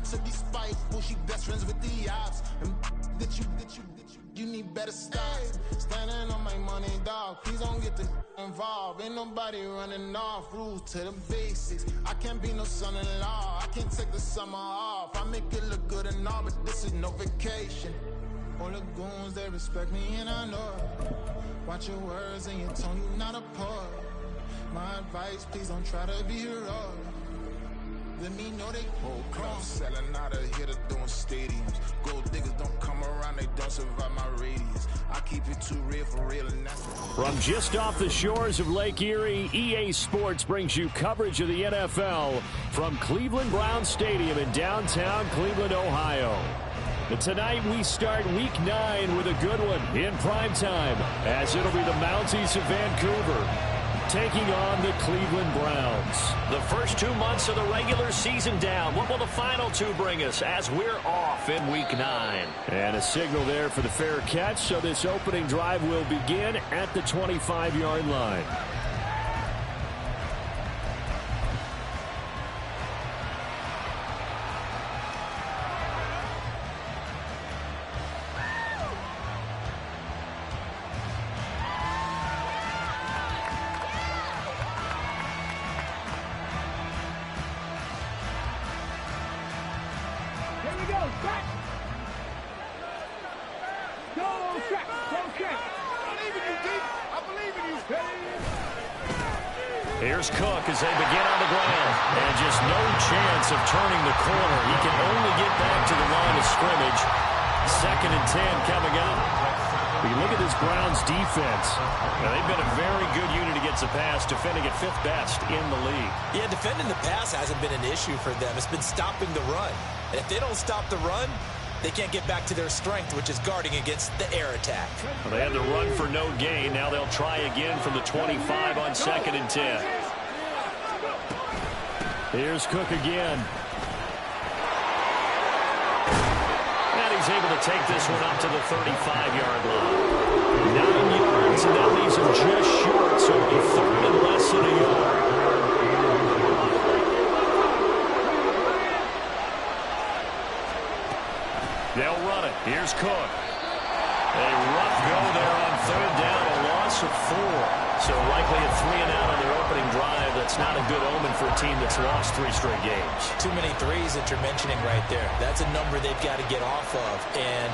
So despite she best friends with the ops. You need better stocks. Standing on my money, dog. Please don't get the involved. Ain't nobody running off. Rules to the basics. I can't be no son-in-law. I can't take the summer off. I make it look good and all, but this is no vacation. All the goons, they respect me and I know it. Watch your words and your tone, you not a poet. My advice, please don't try to be heroic. Let me know they whole club selling out of here to doing stadiums. Gold diggers don't come around, they don't survive my radius. I keep it too real for real and that's from just off the shores of Lake Erie, EA Sports brings you coverage of the NFL from Cleveland Browns Stadium in downtown Cleveland, Ohio. And tonight we start Week 9 with a good one in primetime, as it'll be the Mounties of Vancouver taking on the Cleveland Browns. The first 2 months of the regular season down. What will the final 2 bring us as we're off in Week 9? And a signal there for the fair catch, so this opening drive will begin at the 25-yard line. Here's Cook as they begin on the ground. And just no chance of turning the corner. He can only get back to the line of scrimmage. 2nd and 10 coming up. We look at this Browns defense. Now, they've been a very good unit against the pass, defending at 5th best in the league. Yeah, defending the pass hasn't been an issue for them. It's been stopping the run. And if they don't stop the run, they can't get back to their strength, which is guarding against the air attack. Well, they had the run for no gain. Now they'll try again from the 25 on 2nd and 10. Here's Cook again. And he's able to take this one up to the 35-yard line. 9 yards, and that leaves him just short, so it'll be 3rd and less than a yard. They'll run it. Here's Cook. A rough go there on 3rd down, a loss of 4. So likely a 3 and out on their opening drive. That's not a good omen for a team that's lost 3 straight games. Too many threes that you're mentioning right there. That's a number they've got to get off of. And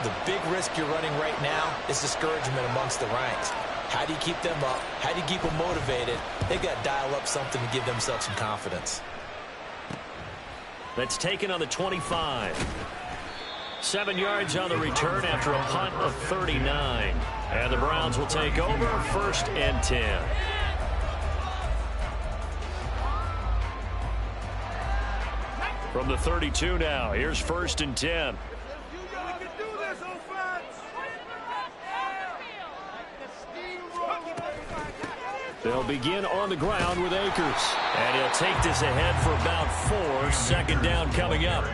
the big risk you're running right now is discouragement amongst the ranks. How do you keep them up? How do you keep them motivated? They've got to dial up something to give themselves some confidence. That's taken on the 25. 7 yards on the return after a punt of 39. And the Browns will take over 1st and 10. From the 32 now, here's 1st and 10. They'll begin on the ground with Akers. And he'll take this ahead for about 4. 2nd down coming up.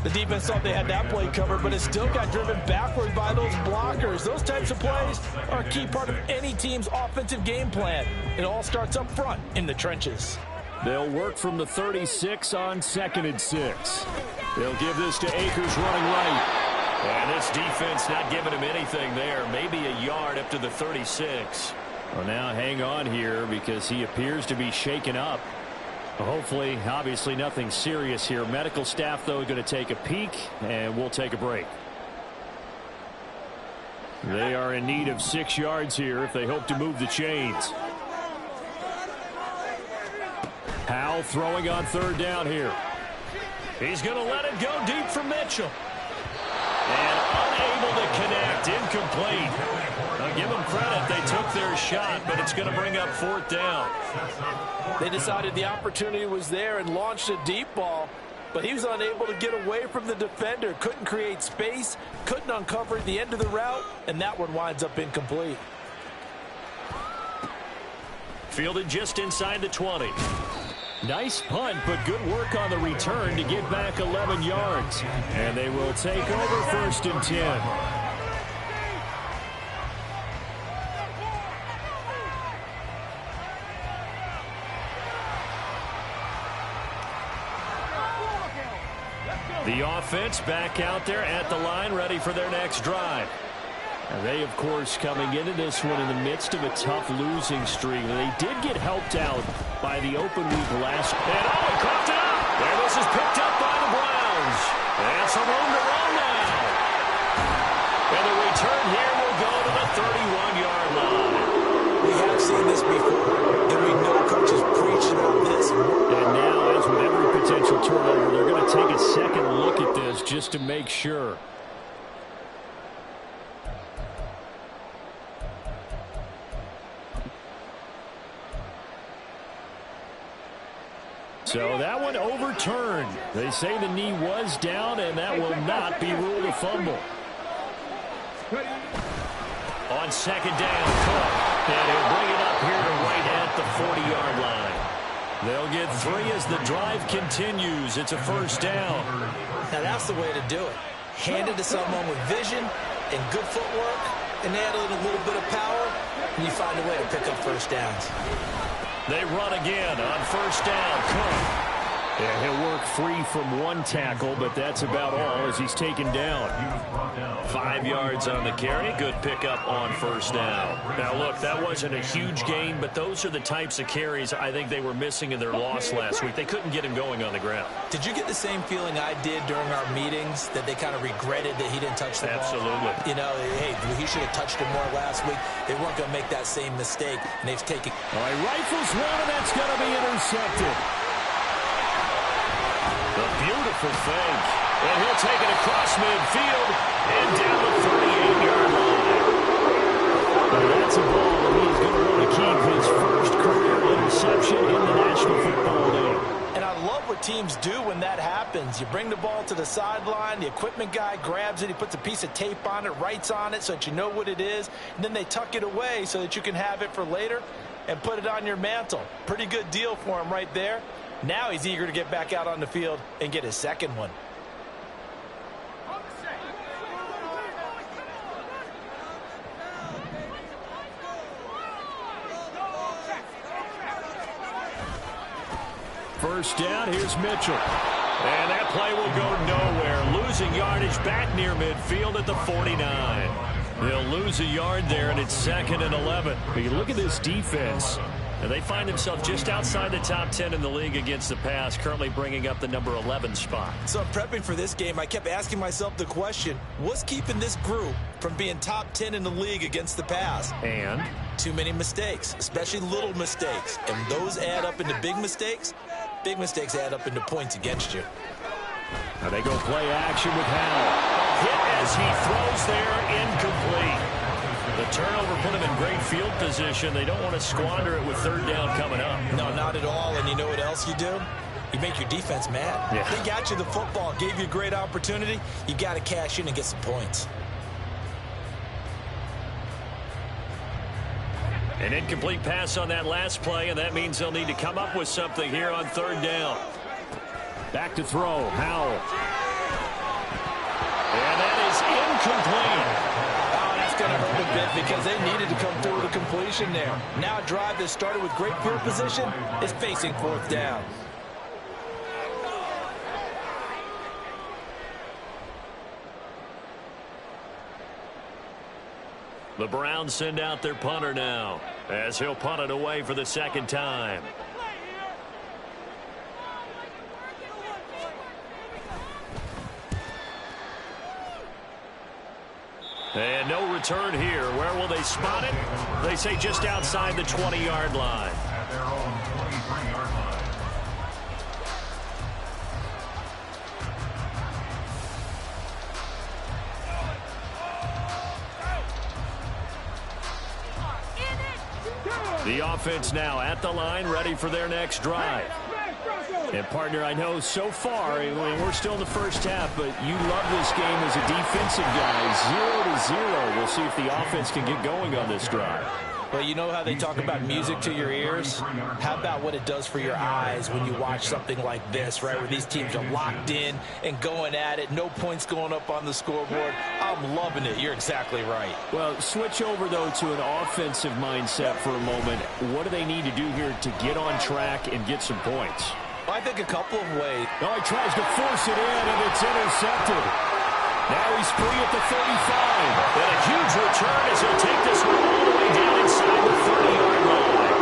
The defense thought they had that play covered, but it still got driven backward by those blockers. Those types of plays are a key part of any team's offensive game plan. It all starts up front in the trenches. They'll work from the 36 on 2nd and 6. They'll give this to Akers running right. And this defense not giving him anything there. Maybe a yard up to the 36. Well, now hang on here because he appears to be shaken up. Hopefully, obviously nothing serious here. Medical staff, though, going to take a peek, and we'll take a break. They are in need of 6 yards here if they hope to move the chains. Powell throwing on 3rd down here. He's going to let it go deep for Mitchell. And unable to connect, incomplete. I'll give them credit, they took their shot, but it's going to bring up 4th down. They decided the opportunity was there and launched a deep ball, but he was unable to get away from the defender, couldn't create space, couldn't uncover the end of the route, and that one winds up incomplete. Fielded just inside the 20. Nice punt, but good work on the return to get back 11 yards. And they will take over 1st and 10. The offense back out there at the line, ready for their next drive. And they, of course, coming into this one in the midst of a tough losing streak. They did get helped out by the open week last. And Owen coughed it up. And this is picked up by the Browns. And some room to run now. And the return here will go to the 31-yard line. We have seen this before, and we know coaches preach about this. And now, as with every potential turnover, they're going to take a second look at this just to make sure. So that one overturned. They say the knee was down, and that will not be ruled a fumble. On second down, Cook. And he'll bring it up here to right at the 40-yard line. They'll get 3 as the drive continues. It's a first down. Now that's the way to do it. Hand it to someone with vision and good footwork, and add a little bit of power, and you find a way to pick up first downs. They run again on first down. Cook. Yeah, he'll work free from one tackle, but that's about all as he's taken down. 5 yards on the carry. Good pickup on first down. Now, look, that wasn't a huge gain, but those are the types of carries I think they were missing in their loss last week. They couldn't get him going on the ground. Did you get the same feeling I did during our meetings, that they kind of regretted that he didn't touch the ball? Absolutely. You know, hey, he should have touched it more last week. They weren't going to make that same mistake, and they've taken... All right, rifles one, and that's going to be intercepted. A beautiful fake. And he'll take it across midfield and down the 38-yard line. And that's a ball that he's going to want to keep his first career interception in the National Football League. And I love what teams do when that happens. You bring the ball to the sideline, the equipment guy grabs it, he puts a piece of tape on it, writes on it so that you know what it is, and then they tuck it away so that you can have it for later and put it on your mantle. Pretty good deal for him right there. Now he's eager to get back out on the field and get his second one. First down, here's Mitchell. And that play will go nowhere. Losing yardage back near midfield at the 49. They'll lose a yard there, and it's 2nd and 11. But you look at this defense, and they find themselves just outside the top 10 in the league against the pass, currently bringing up the number 11 spot. So prepping for this game, I kept asking myself the question, what's keeping this group from being top 10 in the league against the pass? And? Too many mistakes, especially little mistakes. And those add up into big mistakes. Big mistakes add up into points against you. Now they go play action with Howell. Hit as he throws there, incomplete. The turnover put him in great field position. They don't want to squander it with third down coming up. No, not at all. And you know what else you do? You make your defense mad. Yeah. They got you the football, gave you a great opportunity. You got to cash in and get some points. An incomplete pass on that last play, and that means they'll need to come up with something here on third down. Back to throw, Howell. And that is incomplete. Oh, that's going to hurt a bit because they needed to come through with a completion there. Now a drive that started with great field position is facing fourth down. The Browns send out their punter now, as he'll punt it away for the second time. And no return here. Where will they spot it? They say just outside the 20-yard line. At their own 23-yard line. The offense now at the line, ready for their next drive. And, partner, I know so far, we're still in the first half, but you love this game as a defensive guy. 0-0. We'll see if the offense can get going on this drive. Well, you know how they talk about music to your ears? How about what it does for your eyes when you watch something like this, right, where these teams are locked in and going at it, no points going up on the scoreboard? I'm loving it. You're exactly right. Well, switch over, though, to an offensive mindset for a moment. What do they need to do here to get on track and get some points? I think a couple of ways. Oh, he tries to force it in, and it's intercepted. Now he's free at the 35. And a huge return as he'll take this one all the way down inside the 30-yard line.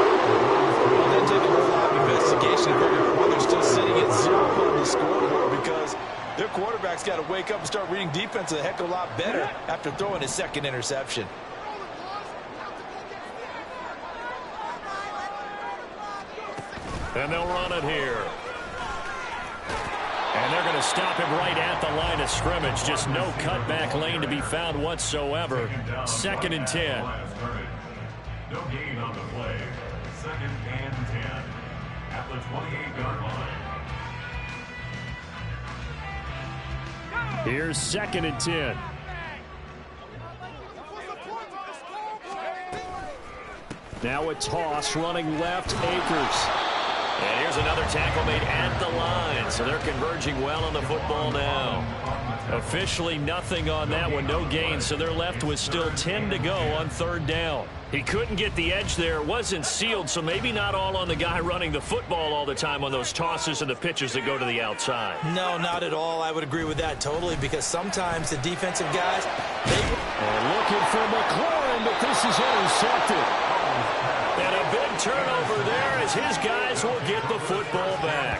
Well, then take a whole lot of investigation to figure out why they're still sitting at 0 on the scoreboard, because their quarterback's got to wake up and start reading defense a heck of a lot better after throwing his second interception. And they'll run it here. And they're going to stop him right at the line of scrimmage. Just no cutback lane to be found whatsoever. 2nd and 10. No gain on the play. 2nd and 10. At the 28-yard line. Here's 2nd and 10. Now a toss running left, Akers. And here's another tackle made at the line. So they're converging well on the football now. Officially nothing on that one, no gain. So they're left with still 10 to go on 3rd down. He couldn't get the edge there. It wasn't sealed, so maybe not all on the guy running the football all the time on those tosses and the pitches that go to the outside. No, not at all. I would agree with that totally, because sometimes the defensive guys, they're looking for McLaurin, but this is intercepted. And a big turnover there as his guys will get the football back.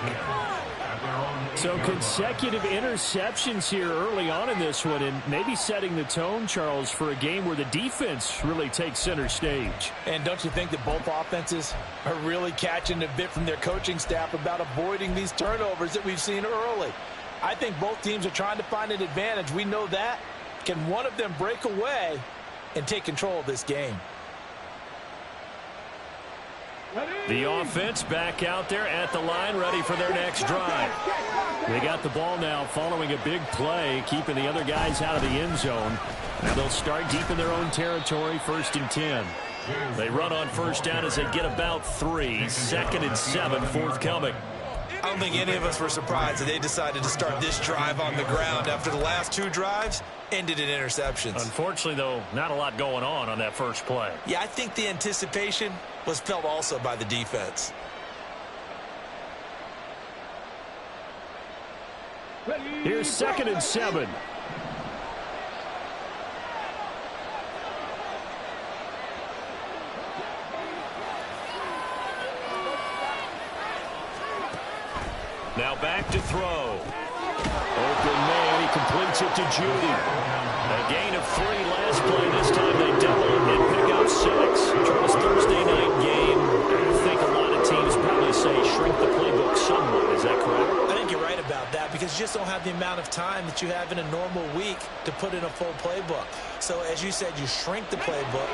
So consecutive interceptions here early on in this one, and maybe setting the tone, Charles, for a game where the defense really takes center stage. And don't you think that both offenses are really catching a bit from their coaching staff about avoiding these turnovers that we've seen early? I think both teams are trying to find an advantage. We know that. Can one of them break away and take control of this game? The offense back out there at the line, ready for their next drive. They got the ball now following a big play, keeping the other guys out of the end zone. Now they'll start deep in their own territory, 1st and 10. They run on 1st down as they get about 3. 2nd and 7, forthcoming. I don't think any of us were surprised that they decided to start this drive on the ground after the last 2 drives ended in interceptions. Unfortunately, though, not a lot going on that first play. Yeah, I think the anticipation was felt also by the defense. Here's 2nd and 7. Now back to throw. Open man, he completes it to Judy. A gain of 3 last play. This time they double it and pick up 6. Charles, Thursday night game. I think a lot of teams probably say shrink the playbook somewhat. Is that correct? I think you're right about that, because you just don't have the amount of time that you have in a normal week to put in a full playbook. So as you said, you shrink the playbook,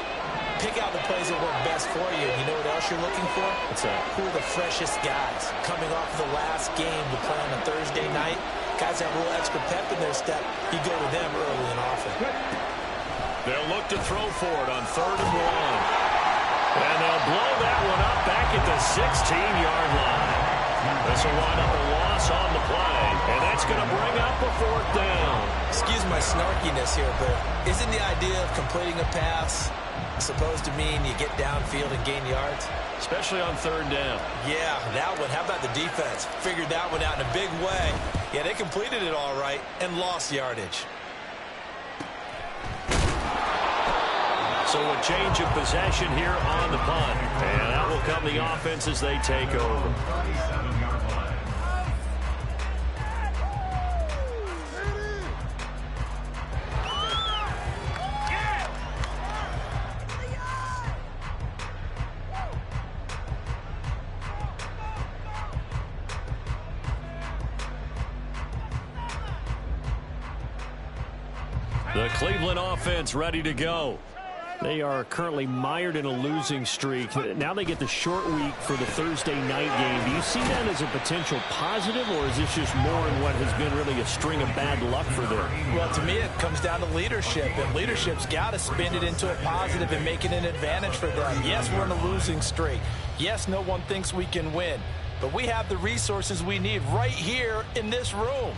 pick out the plays that work best for you. You know what else you're looking for? What's that? Who are the freshest guys coming off of the last game to play on a Thursday night? Guys have a little extra pep in their step. You go to them early and often. They'll look to throw for it on 3rd and 1. And they'll blow that one up back at the 16-yard line. This will wind up a loss on the play, and that's going to bring up a 4th down. Excuse my snarkiness here, but isn't the idea of completing a pass supposed to mean you get downfield and gain yards? Especially on 3rd down. Yeah, that one. How about the defense? Figured that one out in a big way. Yeah, they completed it all right and lost yardage. So a change of possession here on the punt. And that will come the offense as they take over. The Cleveland offense ready to go. They are currently mired in a losing streak. Now they get the short week for the Thursday night game. Do you see that as a potential positive, or is this just more in what has been really a string of bad luck for them? Well, to me, it comes down to leadership, and leadership's got to spin it into a positive and make it an advantage for them. Yes, we're in a losing streak. Yes, no one thinks we can win, but we have the resources we need right here in this room.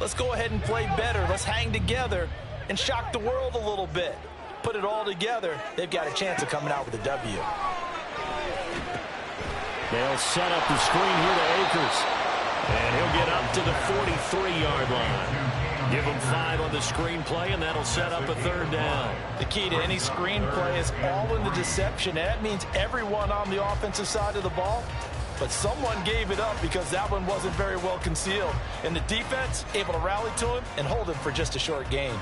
Let's go ahead and play better. Let's hang together and shock the world a little bit. Put it all together, they've got a chance of coming out with a W. They'll set up the screen here to Akers. And he'll get up to the 43-yard line. Give him 5 on the screen play, and that'll set up a 3rd down. The key to any screen play is all in the deception. That means everyone on the offensive side of the ball, but someone gave it up because that one wasn't very well concealed. And the defense able to rally to him and hold him for just a short gain.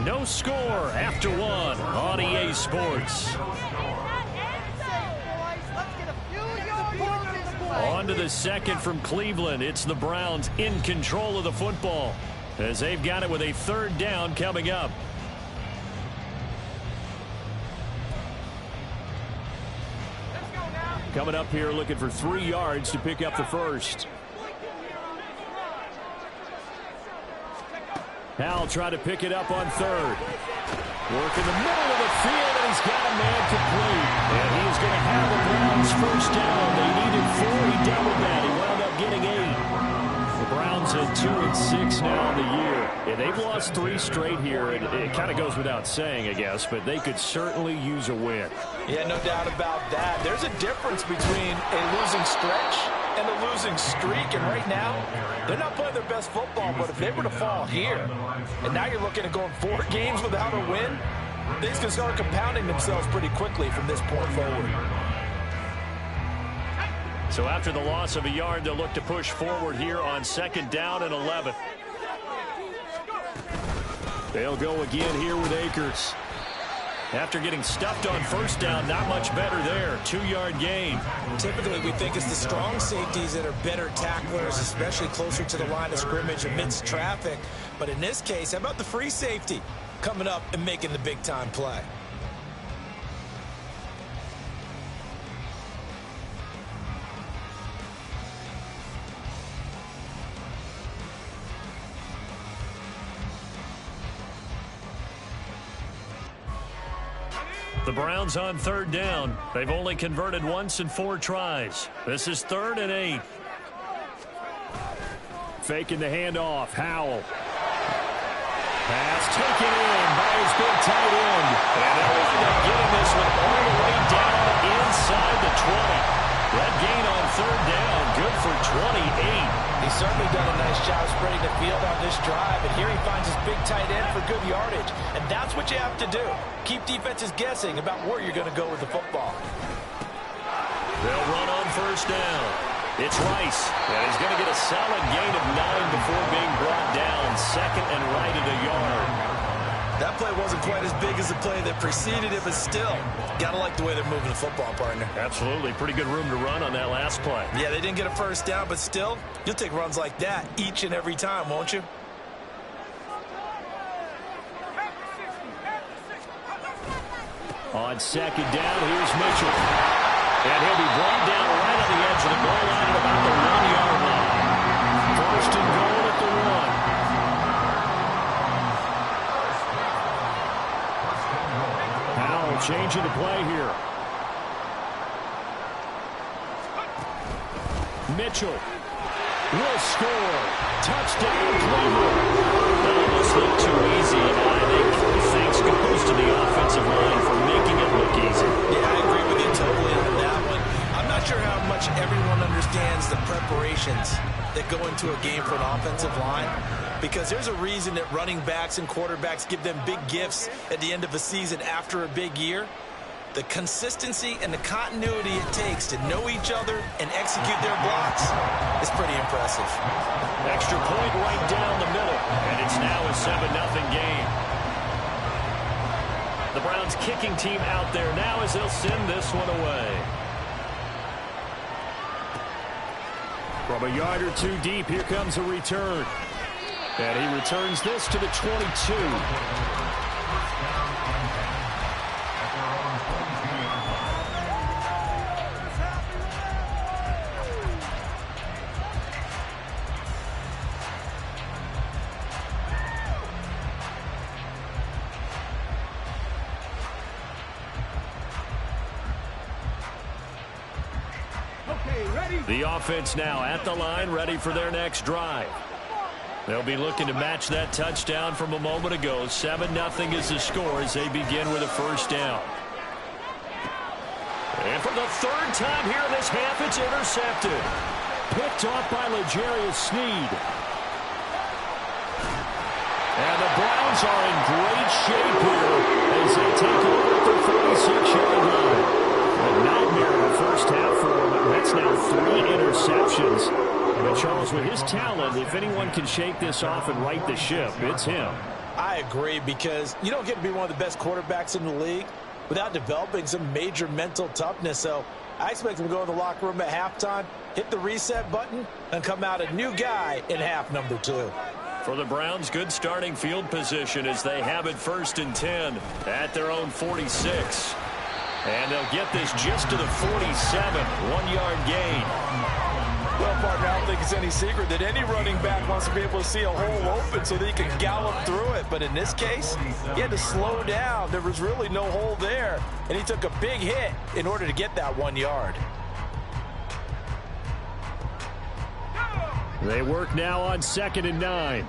No score after 1 on EA Sports. On to the 2nd from Cleveland. It's the Browns in control of the football as they've got it with a 3rd down coming up. Coming up here looking for 3 yards to pick up the 1st. Howell tried to pick it up on 3rd. Work in the middle of the field, and he's got a man complete. And he's going to have the Browns 1st down. They needed 4. He doubled that. He wound up getting 8. The Browns at 2-6 now in the year. And they've lost 3 straight here. And it kind of goes without saying, I guess, but they could certainly use a win. Yeah, no doubt about that. There's a difference between a losing stretch and a losing streak, and right now, they're not playing their best football, but if they were to fall here, and now you're looking at going 4 games without a win, things can start compounding themselves pretty quickly from this point forward. So after the loss of a yard, they'll look to push forward here on 2nd down and 11. They'll go again here with Akers. After getting stuffed on 1st down, not much better there. 2-yard gain. Typically, we think it's the strong safeties that are better tacklers, especially closer to the line of scrimmage amidst traffic. But in this case, how about the free safety coming up and making the big-time play? The Browns on 3rd down. They've only converted once in 4 tries. This is 3rd and 8. Faking the handoff. Howell. Pass taken in by his big tight end. And they'll wind up getting this one all the way down inside the 20. That gain on 3rd down. Good for 28. He's certainly done a nice job spreading the field on this drive, and here he finds his big tight end for good yardage. And that's what you have to do. Keep defenses guessing about where you're going to go with the football. They'll run on 1st down. It's Rice, and he's going to get a solid gain of 9 before being brought down. 2nd and right at a yard. That play wasn't quite as big as the play that preceded it, but still, got to like the way they're moving the football, partner. Absolutely. Pretty good room to run on that last play. Yeah, they didn't get a 1st down, but still, you'll take runs like that each and every time, won't you? On 2nd down, here's Mitchell. And he'll be brought down right on the edge of the goal line at about the 1-yard line. 1st and goal at the 1. Howell changing the play here. Mitchell will score. Touchdown, Cleveland. That almost looked too easy, and I think thanks goes to the offensive line for making it look easy. Yeah, I agree with you totally on that one. I'm not sure how much everyone understands the preparations that go into a game for an offensive line, because there's a reason that running backs and quarterbacks give them big gifts at the end of a season after a big year. The consistency and the continuity it takes to know each other and execute their blocks is pretty impressive. Extra point right down the middle, and it's now a 7-0 game. The Browns kicking team out there now as they'll send this one away. From a yard or 2 deep, here comes a return. And he returns this to the 22. The offense now at the line, ready for their next drive. They'll be looking to match that touchdown from a moment ago. 7-0 is the score as they begin with a first down. And for the third time here in this half, it's intercepted. Picked off by L'Jarius Sneed. And the Browns are in great shape here as they take over at the 46-yard line. A nightmare in the first half for them. That's now 3 interceptions. But Charles, with his talent, if anyone can shake this off and right the ship, it's him. I agree, because you don't get to be one of the best quarterbacks in the league without developing some major mental toughness. So I expect him to go in the locker room at halftime, hit the reset button, and come out a new guy in half number 2. For the Browns, good starting field position as they have it 1st and 10 at their own 46. And they'll get this just to the 47, 1-yard gain. Well, partner, I don't think it's any secret that any running back wants to be able to see a hole open so that he can gallop through it. But in this case, he had to slow down. There was really no hole there, and he took a big hit in order to get that 1 yard. They work now on 2nd and 9.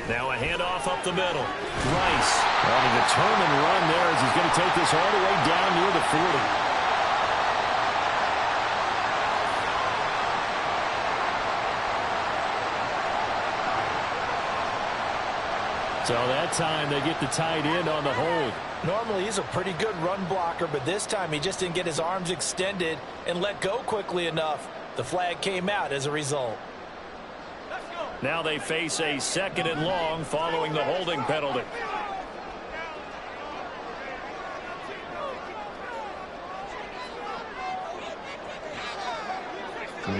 Now a handoff up the middle. Rice on a determined run there as he's going to take this all the way down near the 40. So that time they get the tight end on the hold. Normally he's a pretty good run blocker, but this time he just didn't get his arms extended and let go quickly enough. The flag came out as a result. Now they face a 2nd and long following the holding penalty.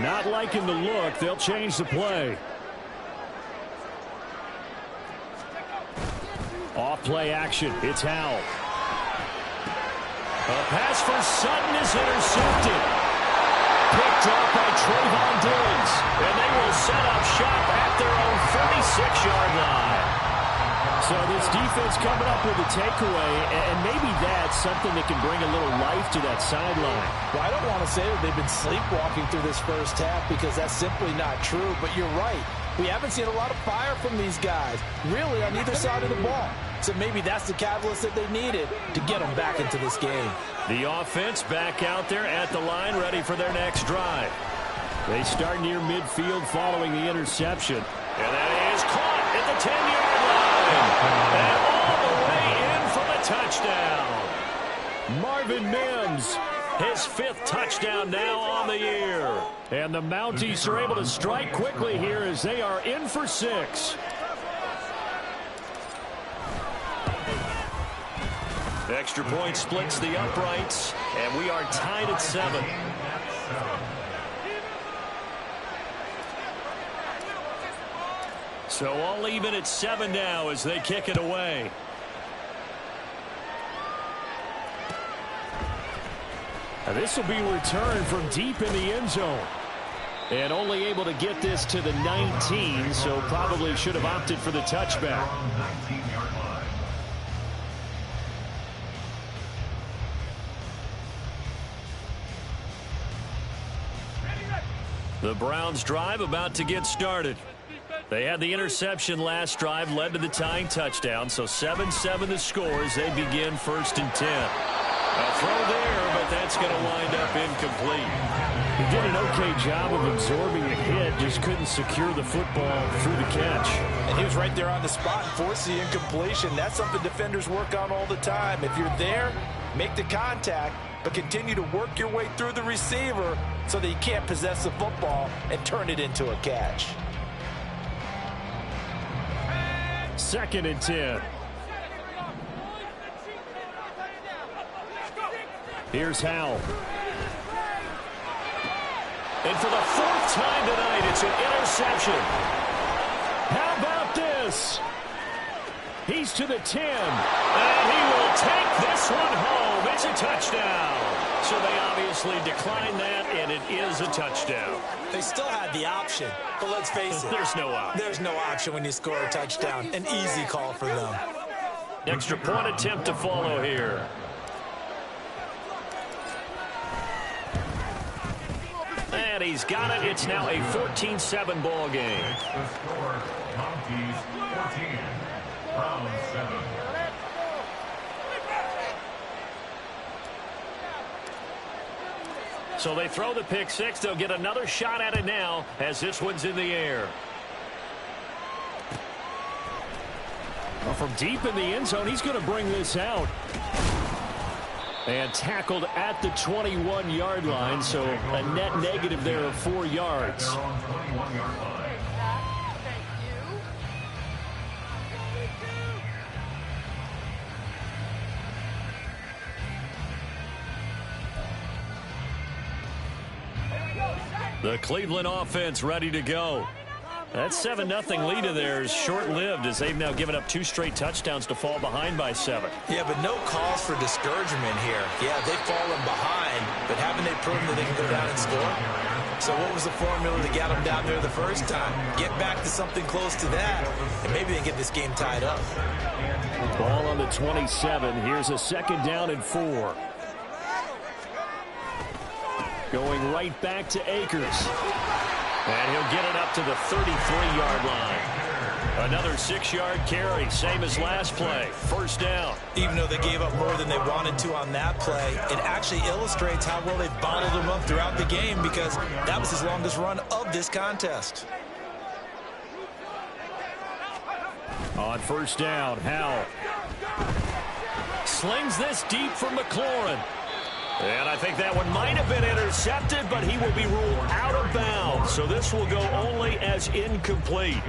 Not liking the look. They'll change the play. Off play action. It's Howell. A pass for Sutton is intercepted. Picked up by Trayvon Diggs. And they will set up shop at their own 46-yard line. So this defense coming up with a takeaway, and maybe that's something that can bring a little life to that sideline. Well, I don't want to say that they've been sleepwalking through this first half, because that's simply not true. But you're right. We haven't seen a lot of fire from these guys, really, on either side of the ball. So maybe that's the catalyst that they needed to get them back into this game. The offense back out there at the line, ready for their next drive. They start near midfield following the interception. And that is caught at the 10-yard line. And all the way in for the touchdown. Marvin Mims, his 5th touchdown now on the year. And the Mounties are able to strike quickly here as they are in for 6. Extra point splits the uprights, and we are tied at 7. So all even at 7 now as they kick it away. Now this will be returned from deep in the end zone. And only able to get this to the 19, so probably should have opted for the touchback. The Browns drive about to get started. They had the interception last drive, led to the tying touchdown, so 7-7 the score as they begin 1st and 10. A throw there, but that's going to wind up incomplete. He did an okay job of absorbing a hit, just couldn't secure the football through the catch. And he was right there on the spot and forced the incompletion. That's something defenders work on all the time. If you're there, make the contact, but continue to work your way through the receiver so that you can't possess the football and turn it into a catch. 2nd and 10. Here's Howell. And for the 4th time tonight, it's an interception. How about this? He's to the 10. And he will take this one home. It's a touchdown. So they obviously declined that, and it is a touchdown. They still had the option, but let's face it. There's no option. There's no option when you score a touchdown. An easy call for them. Extra point attempt to follow here. And he's got it. It's now a 14-7 ball game. The score, Monkeys 14, Browns 7. So they throw the pick six. They'll get another shot at it now as this one's in the air. Well, from deep in the end zone, he's going to bring this out. And tackled at the 21-yard line, so a net negative there of 4 yards. The Cleveland offense ready to go. That 7-0 lead of theirs short-lived as they've now given up 2 straight touchdowns to fall behind by 7. Yeah, but no cause for discouragement here. Yeah, they've fallen behind, but haven't they proven that they can go down and score? So what was the formula that got them down there the first time? Get back to something close to that, and maybe they can get this game tied up. Ball on the 27. Here's a 2nd down and 4. Going right back to Akers. And he'll get it up to the 33-yard line. Another 6-yard carry, same as last play. 1st down. Even though they gave up more than they wanted to on that play, it actually illustrates how well they've bottled them up throughout the game because that was his longest run of this contest. On 1st down, Howell slings this deep for McLaurin. And I think that one might have been intercepted, but he will be ruled out of bounds. So this will go only as incomplete.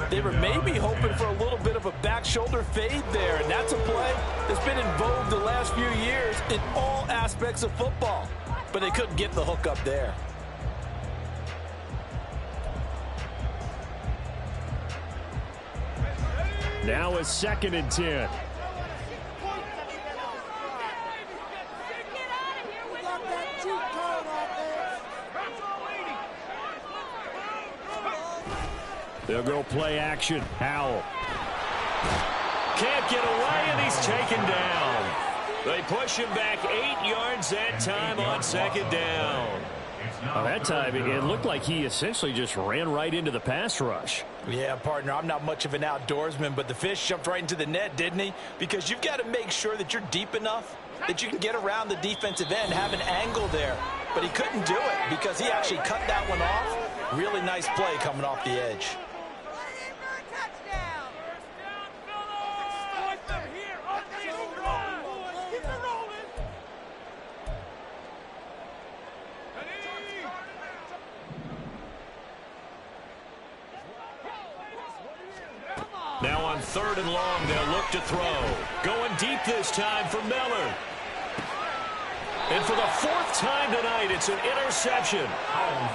They were maybe hoping for a little bit of a back shoulder fade there, and that's a play that's been in vogue the last few years in all aspects of football. But they couldn't get the hook up there. Now a 2nd and 10. They'll go play action. Howell can't get away, and he's taken down. They push him back 8 yards that time on 2nd down. That time, it looked like he essentially just ran right into the pass rush. Yeah, partner, I'm not much of an outdoorsman, but the fish jumped right into the net, didn't he? Because you've got to make sure that you're deep enough that you can get around the defensive end, have an angle there. But he couldn't do it because he actually cut that one off. Really nice play coming off the edge. Now on 3rd and long, they'll look to throw. Going deep this time for Miller. And for the 4th time tonight, it's an interception.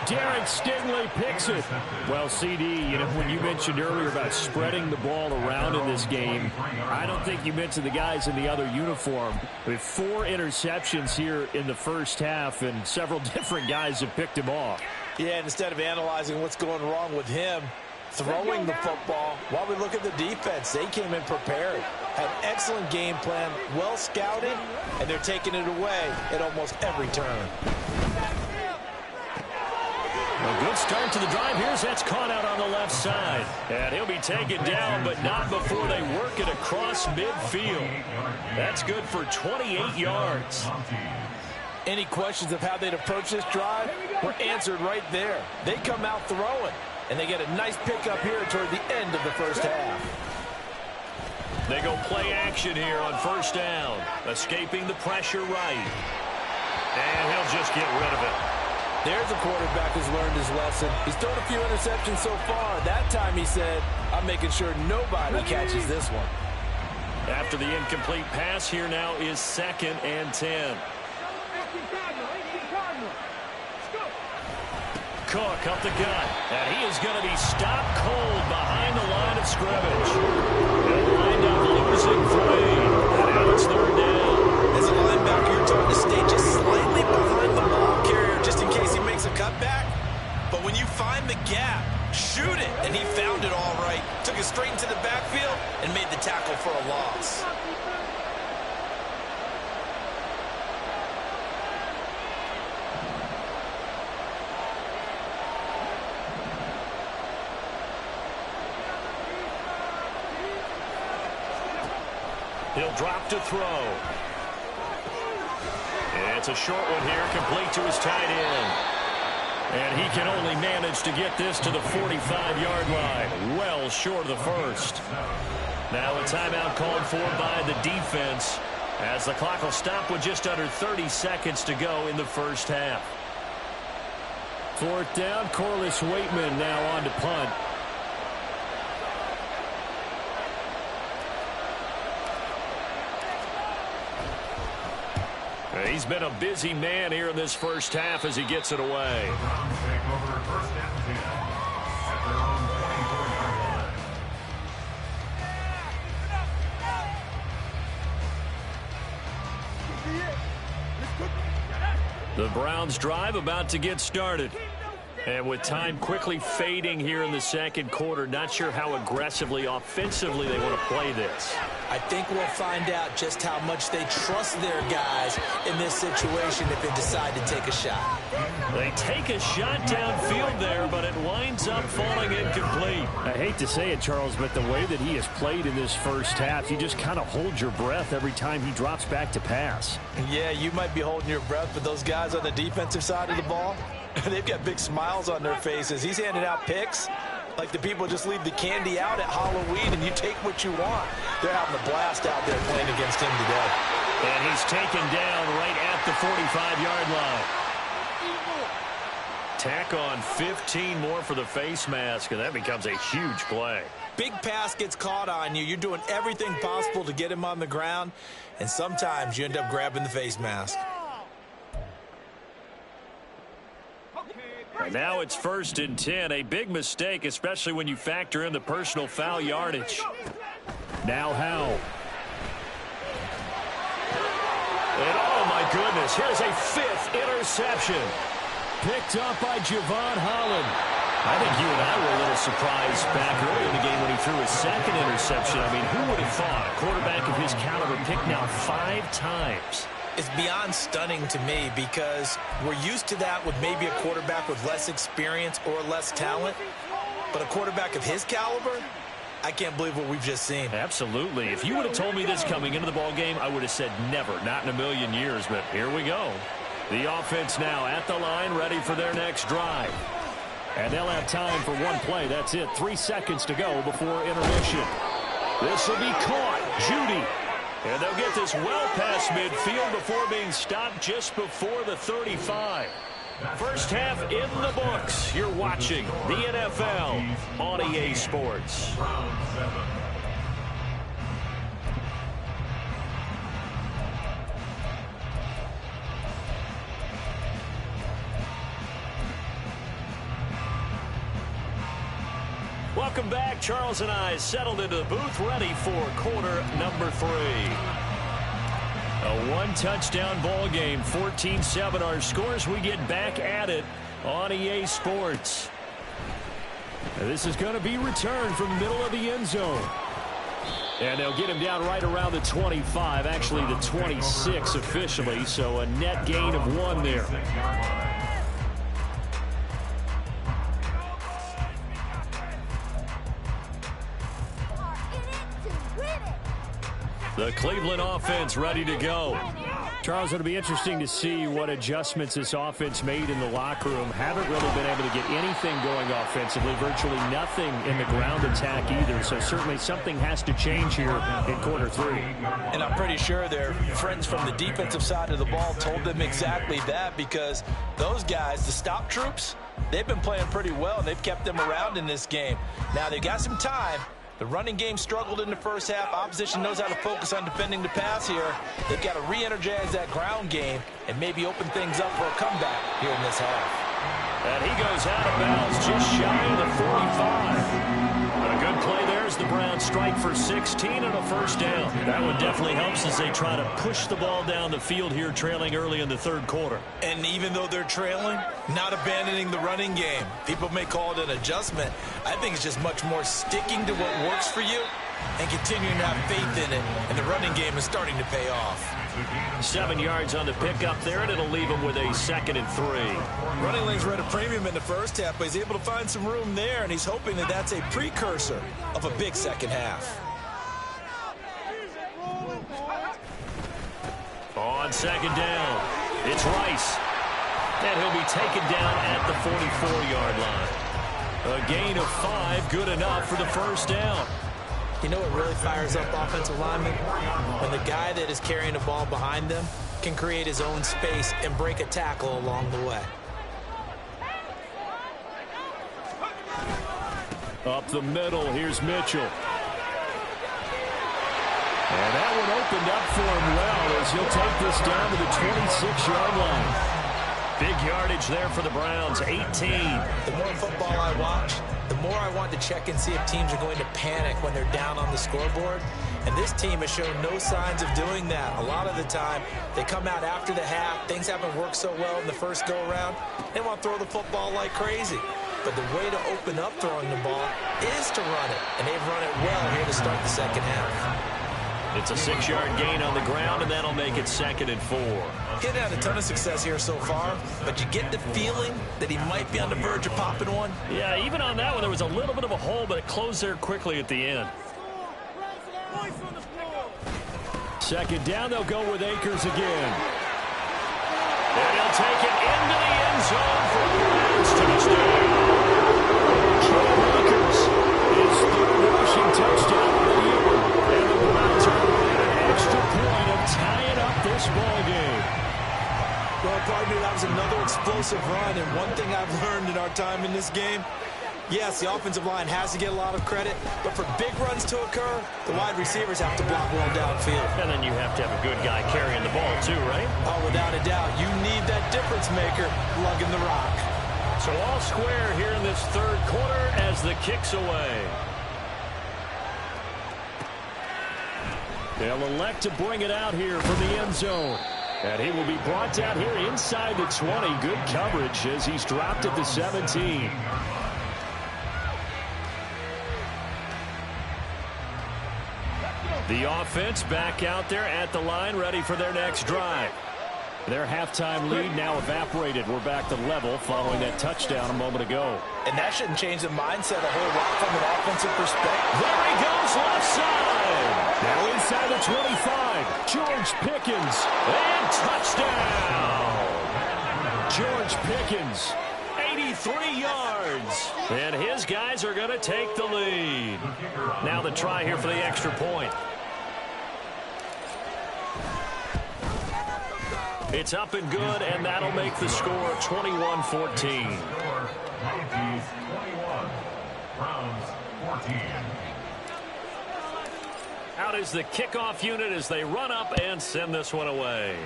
Derek Stingley picks it. Well, CD, when you mentioned earlier about spreading the ball around in this game, I don't think you mentioned the guys in the other uniform. With 4 interceptions here in the first half, and several different guys have picked him off. Yeah, and instead of analyzing what's going wrong with him, throwing the football, while we look at the defense, they came in prepared. Had an excellent game plan, well scouted, and they're taking it away at almost every turn. A good start to the drive. That's caught out on the left side. And he'll be taken down, but not before they work it across midfield. That's good for 28 yards. Any questions of how they'd approach this drive were answered right there. They come out throwing, and they get a nice pickup here toward the end of the first half. They go play action here on 1st down. Escaping the pressure right. And he'll just get rid of it. There's a quarterback who's learned his lesson. He's thrown a few interceptions so far. That time he said, I'm making sure nobody catches this one. After the incomplete pass, here now is 2nd and 10. Cook up the gut, and he is going to be stopped cold behind the line of scrimmage. They'll wind up losing 3, and now it's 3rd down. As a linebacker, you're told to stay just slightly behind the ball carrier just in case he makes a cutback. But when you find the gap, shoot it, and he found timed it all right, took it straight into the backfield, and made the tackle for a loss. He'll drop to throw. It's a short one here, complete to his tight end. And he can only manage to get this to the 45-yard line, well short of the first. Now a timeout called for by the defense as the clock will stop with just under 30 seconds to go in the first half. Fourth down, Corliss Waitman now on to punt. He's been a busy man here in this first half as he gets it away. The Browns take over first and 10 at their own 24-yard line. The Browns drive about to get started. And with time quickly fading here in the second quarter, not sure how aggressively, offensively they want to play this. I think we'll find out just how much they trust their guys in this situation if they decide to take a shot. They take a shot downfield there, but it winds up falling incomplete. I hate to say it, Charles, but the way that he has played in this first half, you just kind of hold your breath every time he drops back to pass. Yeah, you might be holding your breath, but those guys on the defensive side of the ball, they've got big smiles on their faces. He's handing out picks like the people just leave the candy out at Halloween and you take what you want. They're having a blast out there playing against him today. And he's taken down right at the 45-yard line. Tack on 15 more for the face mask, and that becomes a huge play. Big pass gets caught on you. You're doing everything possible to get him on the ground, and sometimes you end up grabbing the face mask. And now it's 1st and 10, a big mistake, especially when you factor in the personal foul yardage. Now Howell. And oh my goodness, here's a 5th interception. Picked up by Javon Holland. I think you and I were a little surprised back early in the game when he threw his 2nd interception. I mean, who would have thought a quarterback of his caliber picked now 5 times? It's beyond stunning to me because we're used to that with maybe a quarterback with less experience or less talent. But a quarterback of his caliber, I can't believe what we've just seen. Absolutely. If you would have told me this coming into the ball game, I would have said never, not in a million years. But here we go. The offense now at the line, ready for their next drive. And they'll have time for one play. That's it. 3 seconds to go before intermission. This will be caught. Judy. And they'll get this well past midfield before being stopped just before the 35. First half in the books. You're watching the NFL on EA Sports. Round 7. Welcome back. Charles and I settled into the booth, ready for quarter number 3. A one-touchdown ball game, 14-7 our scores. We get back at it on EA Sports. This is going to be returned from the middle of the end zone. And they'll get him down right around the 25, actually the 26 officially, so a net gain of 1 there. The Cleveland offense ready to go. Charles, it'll be interesting to see what adjustments this offense made in the locker room. Haven't really been able to get anything going offensively, virtually nothing in the ground attack either. So certainly something has to change here in quarter 3. And I'm pretty sure their friends from the defensive side of the ball told them exactly that, because those guys, the stop troops, they've been playing pretty well, and they've kept them around in this game. Now, they've got some time. The running game struggled in the first half. Opposition knows how to focus on defending the pass here. They've got to re-energize that ground game and maybe open things up for a comeback here in this half. And he goes out of bounds just shy of the 45. But a good play there as the Browns strike for 16 and a first down. That one definitely helps as they try to push the ball down the field here, trailing early in the third quarter. And even though they're trailing, not abandoning the running game. People may call it an adjustment. I think it's just much more sticking to what works for you and continuing to have faith in it. And the running game is starting to pay off. 7 yards on the pickup there, and it'll leave him with a 2nd and 3. Running lanes were at a premium in the first half, but he's able to find some room there, and he's hoping that that's a precursor of a big second half. On 2nd down, it's Rice. And he'll be taken down at the 44-yard line. A gain of 5, good enough for the first down. You know what really fires up offensive linemen? When the guy that is carrying the ball behind them can create his own space and break a tackle along the way. Up the middle, here's Mitchell. And that one opened up for him well as he'll take this down to the 26-yard line. Big yardage there for the Browns, 18. The more football I watch, the more I want to check and see if teams are going to panic when they're down on the scoreboard. And this team has shown no signs of doing that. A lot of the time, they come out after the half. Things haven't worked so well in the first go-around. They want to throw the football like crazy. But the way to open up throwing the ball is to run it. And they've run it well here to start the second half. It's a 6-yard gain on the ground, and that'll make it 2nd and 4. He hasn't had a ton of success here so far, but you get the feeling that he might be on the verge of popping one. Yeah, even on that one, there was a little bit of a hole, but it closed there quickly at the end. 2nd down, they'll go with Akers again. And he'll take it into the end zone for the Browns touchdown. Akers, his 3rd rushing touchdown of the year. And the Browns are going to get an extra point of tying up this ball game. Well, pardon me, that was another explosive run, and one thing I've learned in our time in this game, yes, the offensive line has to get a lot of credit, but for big runs to occur, the wide receivers have to block well downfield. And then you have to have a good guy carrying the ball too, right? Oh, without a doubt. You need that difference maker lugging the rock. So all square here in this third quarter as the kick's away. They'll elect to bring it out here from the end zone. And he will be brought down here inside the 20. Good coverage as he's dropped at the 17. The offense back out there at the line, ready for their next drive. Their halftime lead now evaporated. We're back to level following that touchdown a moment ago. And that shouldn't change the mindset a whole lot from an offensive perspective. There he goes, left side. Now inside the 25. George Pickens. And touchdown. George Pickens. 83 yards. And his guys are going to take the lead. Now the try here for the extra point. It's up and good, and that'll make the score 21-14. Yankees 21, Browns 14. Out is the kickoff unit as they run up and send this one away.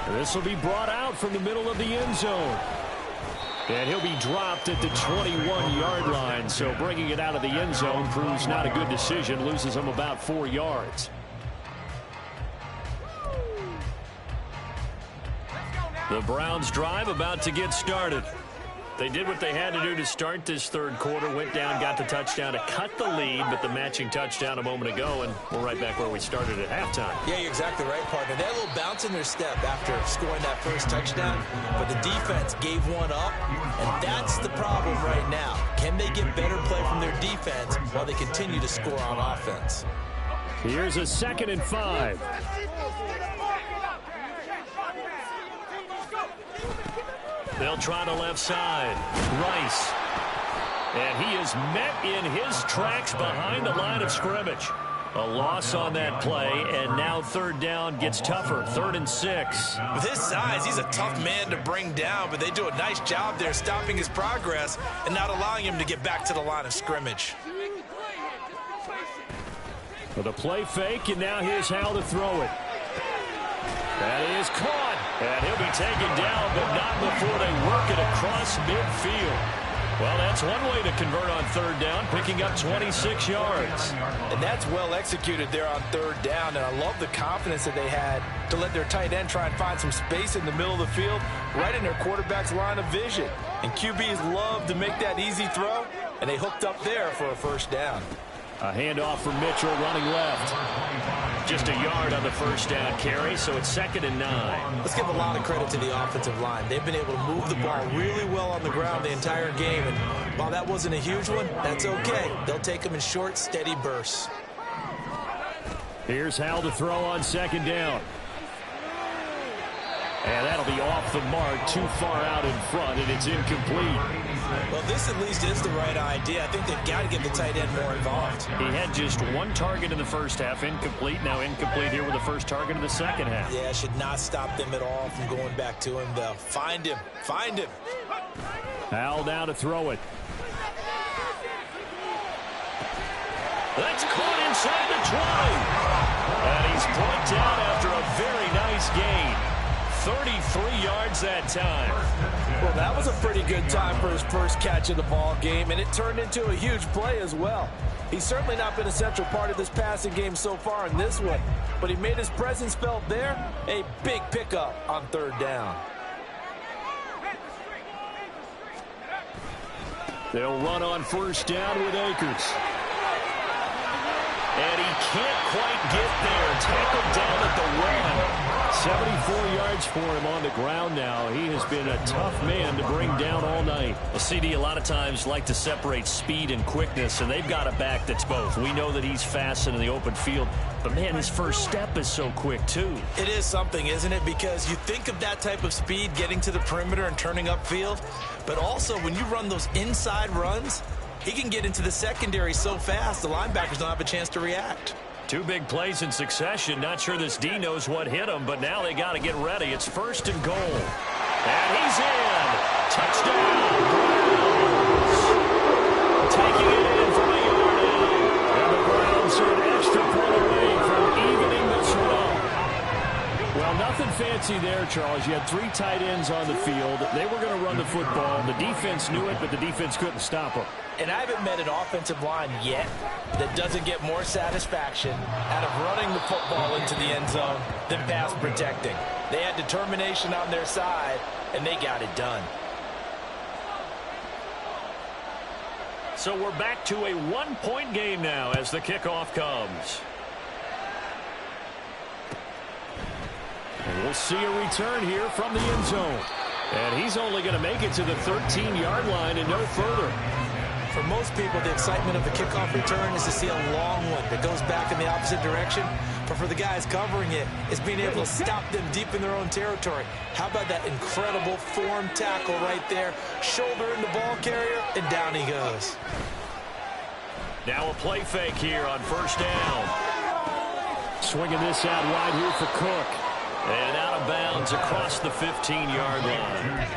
This will be brought out from the middle of the end zone. And he'll be dropped at the 21-yard line, so bringing it out of the end zone proves not a good decision, loses him about 4 yards. The Browns drive about to get started. They did what they had to do to start this third quarter, went down, got the touchdown to cut the lead, but the matching touchdown a moment ago, and we're right back where we started at halftime. Yeah, you're exactly right, partner. They had a little bounce in their step after scoring that first touchdown, but the defense gave one up, and that's the problem right now. Can they get better play from their defense while they continue to score on offense? Here's a 2nd and 5. They'll try the left side. Rice. And he is met in his tracks behind the line of scrimmage. A loss on that play, and now 3rd down gets tougher. 3rd and 6. With his size, he's a tough man to bring down, but they do a nice job there stopping his progress and not allowing him to get back to the line of scrimmage. With a play fake, and now here's how to throw it. That is caught. And he'll be taken down, but not before they work it across midfield. Well, that's one way to convert on third down, picking up 26 yards. And that's well executed there on third down, and I love the confidence that they had to let their tight end try and find some space in the middle of the field, right in their quarterback's line of vision. And QBs love to make that easy throw, and they hooked up there for a first down. A handoff from Mitchell running left. Just a yard on the first down carry, so it's 2nd and 9. Let's give a lot of credit to the offensive line. They've been able to move the ball really well on the ground the entire game, and while that wasn't a huge one, that's okay. They'll take them in short, steady bursts. Here's Hal to throw on 2nd down. And that'll be off the mark, too far out in front, and it's incomplete. Well, this at least is the right idea. I think they've got to get the tight end more involved. He had just one target in the first half, incomplete. Now incomplete here with the first target in the second half. Yeah, should not stop them at all from going back to him, though. Find him. Find him. Hal now to throw it. That's caught inside the 20. And he's brought down after a very nice gain. 33 yards that time. Well, that was a pretty good time for his first catch of the ball game, and it turned into a huge play as well. He's certainly not been a central part of this passing game so far in this one, but he made his presence felt there. A big pickup on third down. They'll run on first down with Akers. And he can't quite get there. Tackled down at the 1. 74 yards for him on the ground now. He has been a tough man to bring down all night. Well, CD, a lot of times like to separate speed and quickness, and they've got a back that's both. We know that he's fast in the open field, but, man, his first step is so quick, too. It is something, isn't it? Because you think of that type of speed getting to the perimeter and turning upfield, but also when you run those inside runs, he can get into the secondary so fast the linebackers don't have a chance to react. 2 big plays in succession. Not sure this D knows what hit him, but now they got to get ready. It's 1st and goal. And he's in. Touchdown. Taking it in from the yard out. And the Browns are an extra point away from evening this one up. Well, nothing fancy there, Charles. You had 3 tight ends on the field. They were going to run the football. The defense knew it, but the defense couldn't stop them. And I haven't met an offensive line yet that doesn't get more satisfaction out of running the football into the end zone than pass protecting. They had determination on their side, and they got it done. So we're back to a 1-point game now as the kickoff comes. And we'll see a return here from the end zone. And he's only going to make it to the 13-yard line and no further. For most people, the excitement of the kickoff return is to see a long one that goes back in the opposite direction. But for the guys covering it, it's being able to stop them deep in their own territory. How about that incredible form tackle right there? Shoulder in the ball carrier, and down he goes. Now a play fake here on first down. Swinging this out wide here for Cook. And out of bounds across the 15-yard line.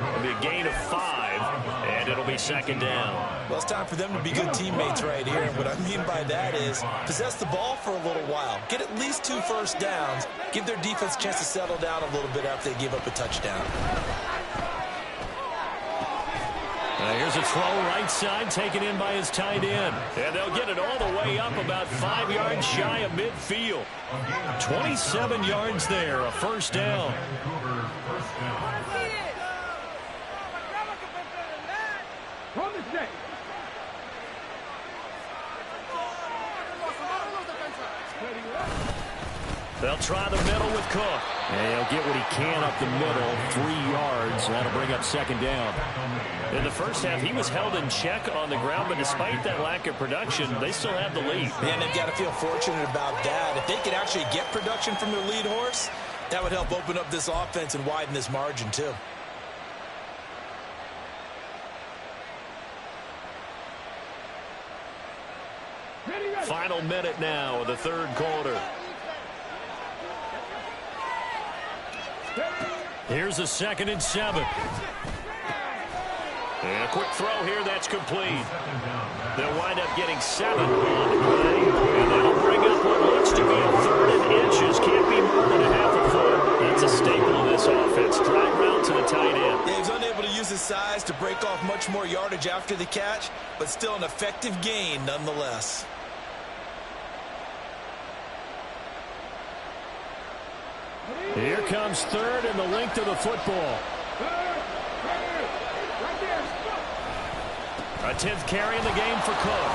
It'll be a gain of 5, and it'll be 2nd down. Well, it's time for them to be good teammates right here. And what I mean by that is possess the ball for a little while. Get at least 2 first downs. Give their defense a chance to settle down a little bit after they give up a touchdown. Here's a throw right side taken in by his tight end. And they'll get it all the way up about 5 yards shy of midfield. 27 yards there, a first down. They'll try the middle with Cook. And he'll get what he can up the middle, 3 yards. That'll bring up 2nd down. In the first half, he was held in check on the ground, but despite that lack of production, they still have the lead. Man, they've got to feel fortunate about that. If they could actually get production from their lead horse, that would help open up this offense and widen this margin, too. Final minute now of the 3rd quarter. Here's a 2nd and 7. And a quick throw here, that's complete. They'll wind up getting 7 on the play. And that'll bring up what looks to be a 3rd and inches. Can't be more than a half a foot. That's a staple of this It's drag route to the tight end. Yeah, he was unable to use his size to break off much more yardage after the catch, but still an effective gain nonetheless. Here comes third and the length of the football. A 10th carry in the game for Cook.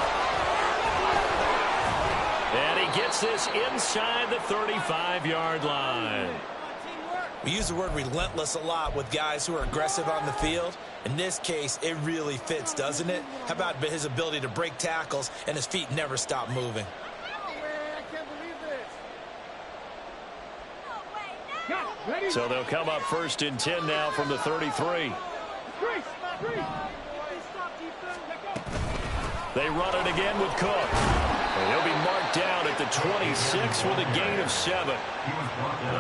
And he gets this inside the 35-yard line. We use the word relentless a lot with guys who are aggressive on the field. In this case, it really fits, doesn't it? How about his ability to break tackles and his feet never stop moving? So they'll come up first and 10 now from the 33. They run it again with Cook. And he'll be marked down at the 26 with a gain of 7.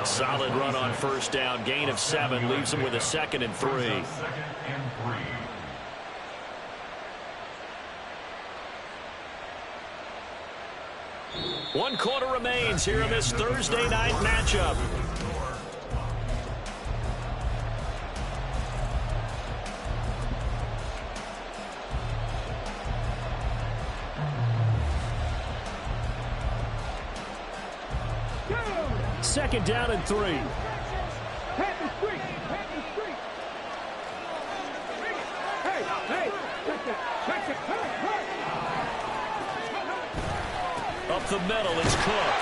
A solid run on first down. Gain of 7 leaves him with a 2nd and 3. One quarter remains here in this Thursday night matchup. Second down and 3. Up the middle, it's Cook.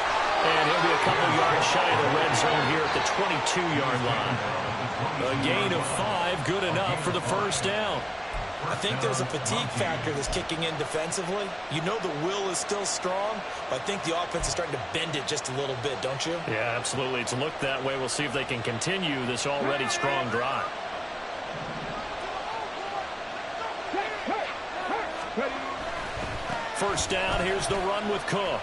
And he'll be a couple yards shy of the red zone here at the 22-yard line. A gain of 5, good enough for the first down. I think there's a fatigue factor that's kicking in defensively. You know the will is still strong, but I think the offense is starting to bend it just a little bit, don't you? Yeah, absolutely. It's looked that way. We'll see if they can continue this already strong drive. First down, here's the run with Cook.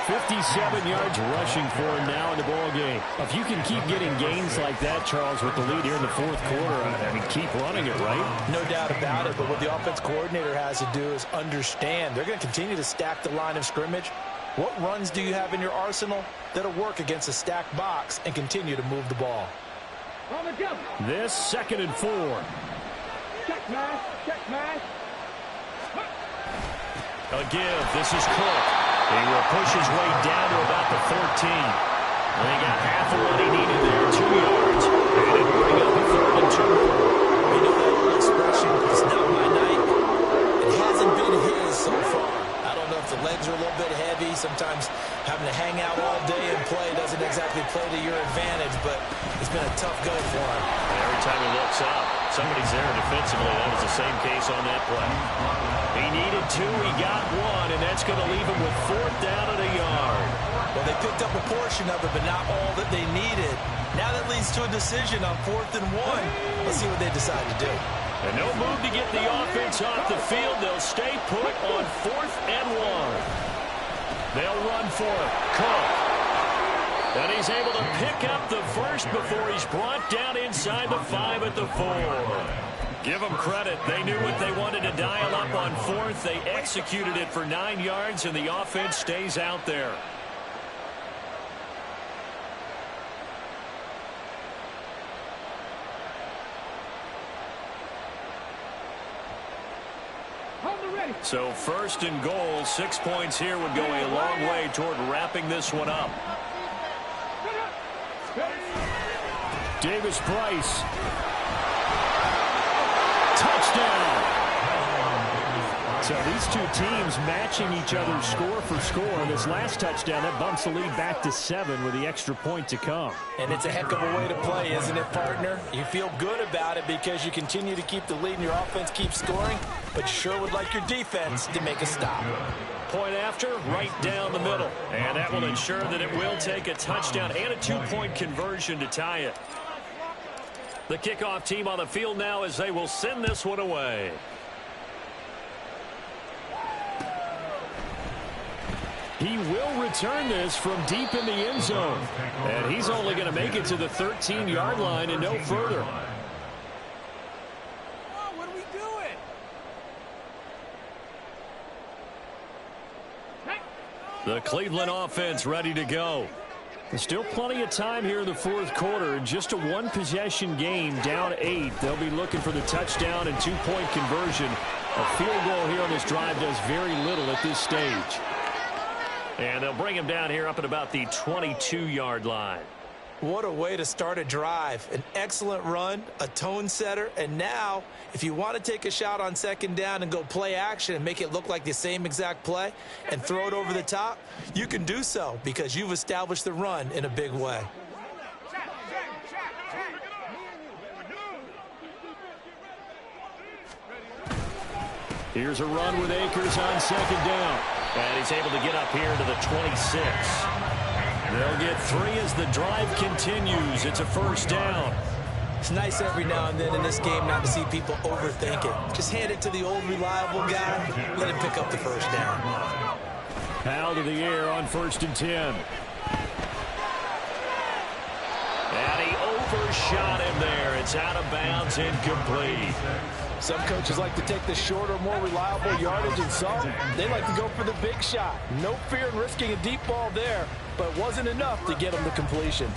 57 yards rushing for him now in the ball game. If you can keep getting gains like that, Charles, with the lead here in the fourth quarter, I mean, keep running it, right? No doubt about it, but what the offense coordinator has to do is understand they're going to continue to stack the line of scrimmage. What runs do you have in your arsenal that'll work against a stacked box and continue to move the ball? This 2nd and 4. Check man. A give. This is Cook. He will push his way down to about the 13. And he got half of what he needed there, 2 yards. And it'll bring up a 3rd and 2. You know that old expression, it's not my night. It hasn't been his so far. I don't know if the legs are a little bit heavy. Sometimes having to hang out all day and play doesn't exactly play to your advantage, but it's been a tough go for him. And every time he looks up, somebody's there defensively. That was the same case on that play. He needed 2, he got 1, and that's going to leave him with 4th down at a yard. Well, they picked up a portion of it, but not all that they needed. Now that leads to a decision on 4th and 1. Let's see what they decide to do. And no move to get the offense off the field. They'll stay put on 4th and 1. They'll run for it. Cook. And he's able to pick up the first before he's brought down inside the 5 at the 4. Give them credit. They knew what they wanted to dial up on 4th. They executed it for 9 yards, and the offense stays out there. So 1st and goal, 6 points here would go a long way toward wrapping this one up. Davis Price. Touchdown. So these two teams matching each other's score for score. This last touchdown, that bumps the lead back to 7 with the extra point to come. And it's a heck of a way to play, isn't it, partner? You feel good about it because you continue to keep the lead and your offense keeps scoring, but you sure would like your defense to make a stop. Point after, right down the middle. And that will ensure that it will take a touchdown and a 2-point conversion to tie it. The kickoff team on the field now as they will send this one away. He will return this from deep in the end zone. And he's only going to make it to the 13-yard line and no further. What are we doing? The Cleveland offense ready to go. There's still plenty of time here in the fourth quarter. Just a one-possession game, down 8. They'll be looking for the touchdown and 2-point conversion. A field goal here on this drive does very little at this stage. And they'll bring him down here up at about the 22-yard line. What a way to start a drive. An excellent run, a tone setter, and now if you want to take a shot on second down and go play action and make it look like the same exact play and throw it over the top, you can do so because you've established the run in a big way. Here's a run with Akers on second down. And he's able to get up here to the 26. They'll get 3 as the drive continues. It's a first down. It's nice every now and then in this game not to see people overthink it. Just hand it to the old reliable guy. Let him pick up the first down. Out of the air on 1st and 10. And he overshot him there. It's out of bounds, incomplete. Some coaches like to take the shorter, more reliable yardage, and some, they like to go for the big shot. No fear in risking a deep ball there, but it wasn't enough to get him the completion.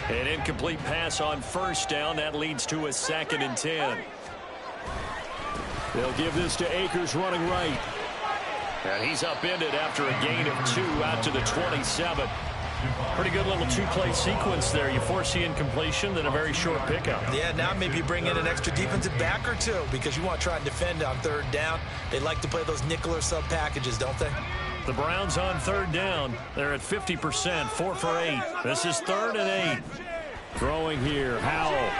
An incomplete pass on first down. That leads to a 2nd and 10. They'll give this to Akers running right. And he's upended after a gain of 2 out to the 27. Pretty good little 2-play sequence there. You force the incompletion, then a very short pickup. Yeah, now maybe bring in an extra defensive back or 2 because you want to try and defend on 3rd down. They like to play those nickel or sub packages, don't they? The Browns on 3rd down. They're at 50%, 4 for 8. This is 3rd and 8. Throwing here, Howell.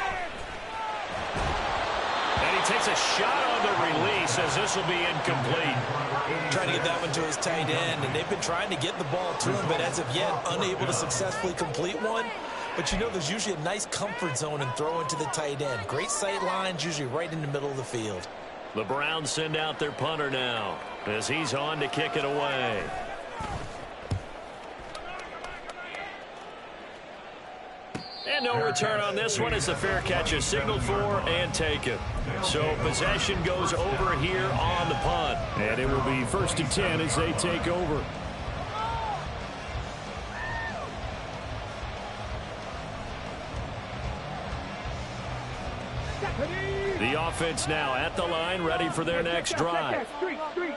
And he takes a shot on the release as this will be incomplete. Trying to get that one to his tight end, and they've been trying to get the ball to him, but as of yet, unable to successfully complete one. But you know, there's usually a nice comfort zone in throwing to the tight end. Great sight lines, usually right in the middle of the field. The Browns send out their punter now as he's on to kick it away. And no return on this one as the fair catch is signaled for and taken. So possession goes over here on the punt. And it will be 1st and 10 as they take over. The offense now at the line, ready for their next drive.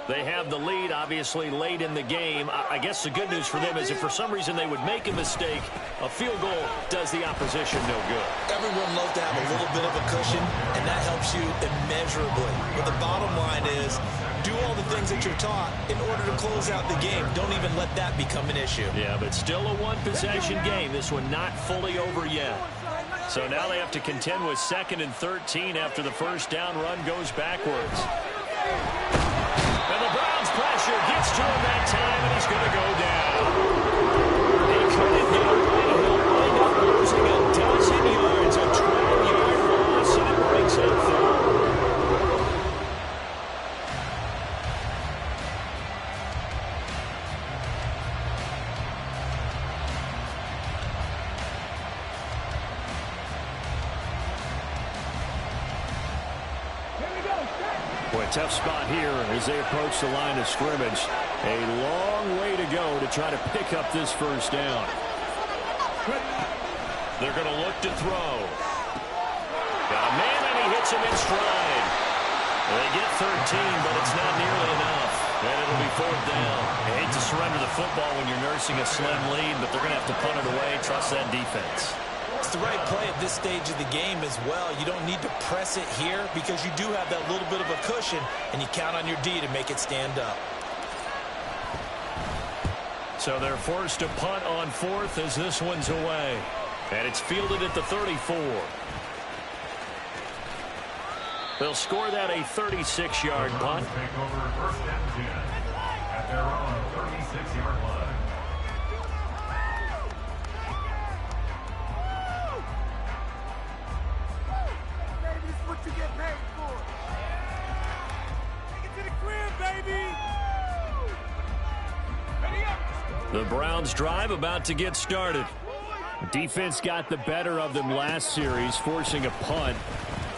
They have the lead, obviously, late in the game. I guess the good news for them is if for some reason they would make a mistake, a field goal does the opposition no good. Everyone loves to have a little bit of a cushion, and that helps you immeasurably. But the bottom line is, do all the things that you're taught in order to close out the game. Don't even let that become an issue. Yeah, but still a one-possession game. This one not fully over yet. So now they have to contend with 2nd and 13 after the first down run goes backwards. And the Browns pressure gets to him that time, and he's going to go down. He couldn't get away. He'll wind up losing a dozen yards, a 12-yard loss, and it brings up 3rd. Tough spot here as they approach the line of scrimmage. A long way to go to try to pick up this first down. They're going to look to throw. Got a man, and he hits him in stride. They get 13, but it's not nearly enough. And it'll be 4th down. I hate to surrender the football when you're nursing a slim lead, but they're going to have to punt it away. Trust that defense. It's the right play at this stage of the game as well. You don't need to press it here because you do have that little bit of a cushion, and you count on your D to make it stand up. So they're forced to punt on 4th as this one's away. And it's fielded at the 34. They'll score that a 36-yard punt. Take over 1st and 10 at their own 36-yard line. The Browns drive about to get started. Defense got the better of them last series, forcing a punt.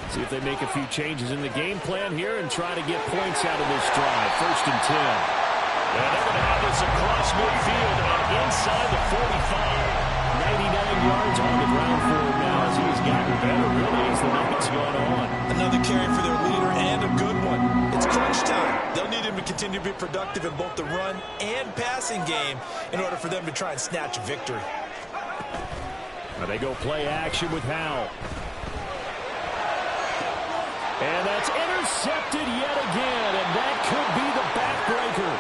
See if they make a few changes in the game plan here and try to get points out of this drive. 1st and 10. And they're going to have this across midfield and inside the 45. 99 yards on the ground for him now as he's gotten better, really, as the night's gone on. Another carry for their leader and a good one. It's crunch time. They'll need him to continue to be productive in both the run and passing game in order for them to try and snatch a victory. Now they go play action with Howell. And that's intercepted yet again, and that could be the backbreaker.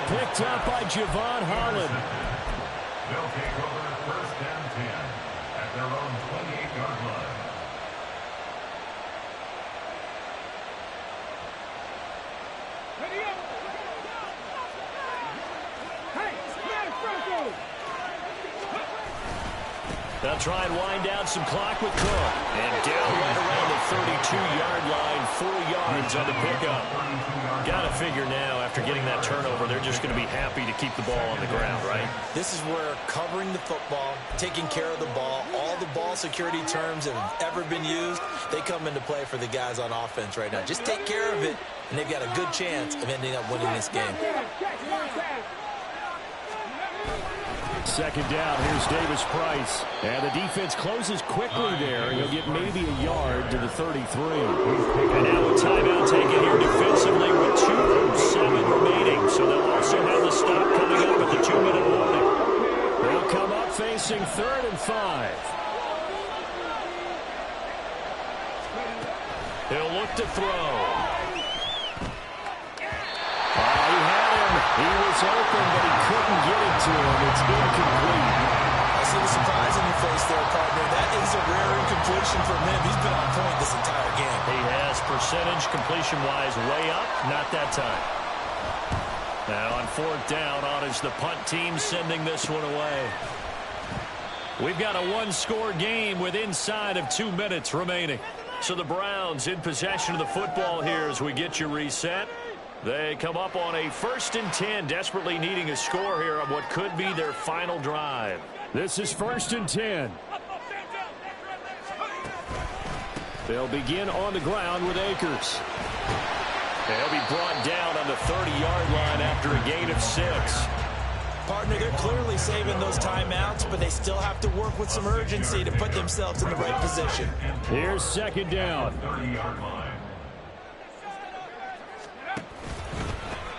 Picked up by Javon Holland. They'll take over 1st and 10 at their own 28-yard line. They'll try and wind down some clock with Cook. And down right around the 32-yard line, 4 yards on the pickup. Got to figure now, after getting that turnover, they're just going to be happy to keep the ball on the ground, right? This is where covering the football, taking care of the ball, all the ball security terms that have ever been used, they come into play for the guys on offense right now. Just take care of it, and they've got a good chance of ending up winning this game. 2nd down, here's Davis Price. And the defense closes quickly there. He'll get maybe a yard to the 33. And now a timeout taken here defensively with 2:07 remaining. So they'll also have the stop coming up at the 2-minute warning. They'll come up facing 3rd and 5. He'll look to throw. He was open, but he couldn't get it to him. It's incomplete. I see the surprise in your face there, partner. That is a rare incompletion from him. He's been on point this entire game. He has percentage completion-wise way up. Not that time. Now on 4th down, on is the punt team sending this one away. We've got a one-score game with inside of 2 minutes remaining. So the Browns in possession of the football here as we get you reset. They come up on a 1st and 10, desperately needing a score here on what could be their final drive. This is 1st and 10. They'll begin on the ground with Akers. They'll be brought down on the 30-yard line after a gain of 6. Partner, they're clearly saving those timeouts, but they still have to work with some urgency to put themselves in the right position. Here's 2nd down. 30-yard line.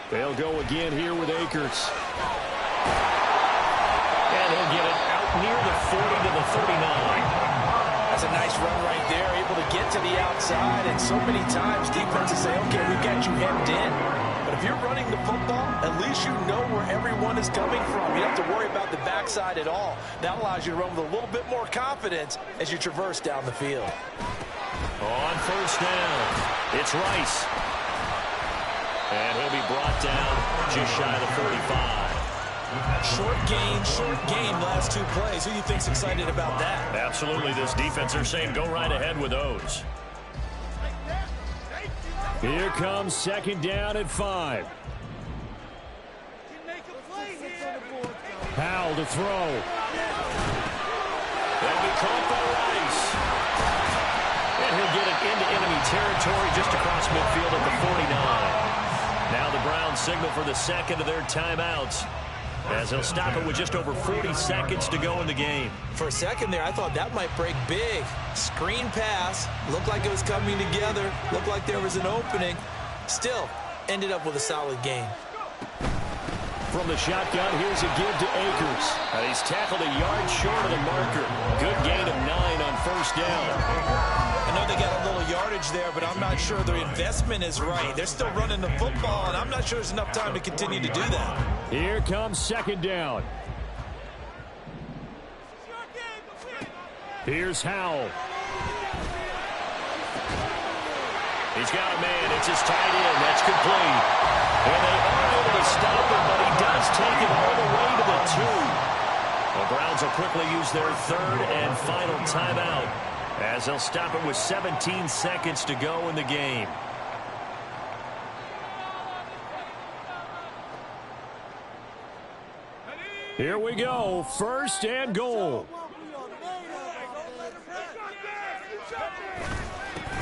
They'll go again here with Akers. And he'll get it out near the 40 to the 39. That's a nice run right there, able to get to the outside, and so many times defenses say, okay, we've got you hemmed in. But if you're running the football, at least you know where everyone is coming from. You don't have to worry about the backside at all. That allows you to run with a little bit more confidence as you traverse down the field. On 1st down, it's Rice. And he'll be brought down just shy of the 45. Short gain, last 2 plays. Who do you think's excited about that? Absolutely, this defense, they're saying go right ahead with those. Here comes 2nd down at 5. Howell to throw. They'll be caught by Rice. And he'll get it into enemy territory just across midfield at the 49. Now the Browns signal for the 2nd of their timeouts as they'll stop it with just over 40 seconds to go in the game. For a second there, I thought that might break big. Screen pass. Looked like it was coming together. Looked like there was an opening. Still, ended up with a solid game. From the shotgun, here's a give to Akers. He's tackled a yard short of the marker. Good gain of 9 on 1st down. I know they got a little yardage there, but I'm not sure their investment is right. They're still running the football, and I'm not sure there's enough time to continue to do that. Here comes 2nd down. Here's Howell. He's got a man. It's his tight end. That's complete. And they are able to stop him, but he does take it all the way to the 2. The Browns will quickly use their 3rd and final timeout as they'll stop it with 17 seconds to go in the game. Here we go. 1st and goal.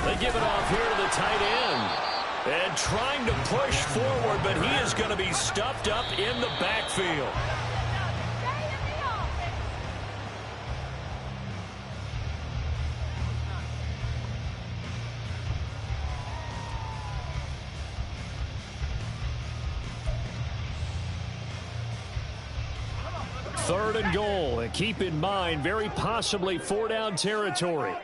They give it off here to the tight end. And trying to push forward, but he is going to be stuffed up in the backfield. Third and goal, and keep in mind, very possibly 4-down territory.